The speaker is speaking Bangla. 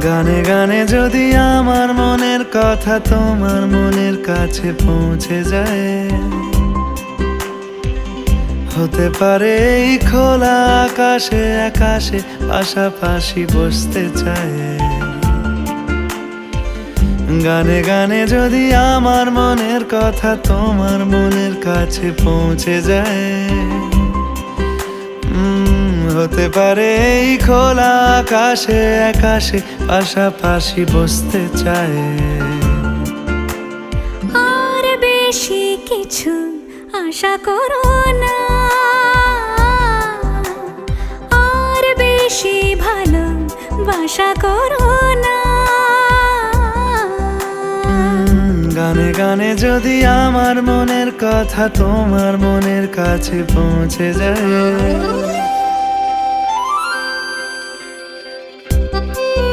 গানে গানে যদি আমার মনের কথা তোমার মনের কাছে পৌঁছে যায়, হতে পারে এই খোলা আকাশে আকাশে পাশাপাশি বসতে চায়। গানে গানে যদি আমার মনের কথা তোমার মনের কাছে পৌঁছে যায়, হতে পারে এই খোলা আকাশে আকাশে পাশাপাশি বসতে চায়। আর বেশি কিছু আশা করো না, আর বেশি ভালোবাসা করো না। গানে গানে যদি আমার মনের কথা তোমার মনের কাছে পৌঁছে যায়,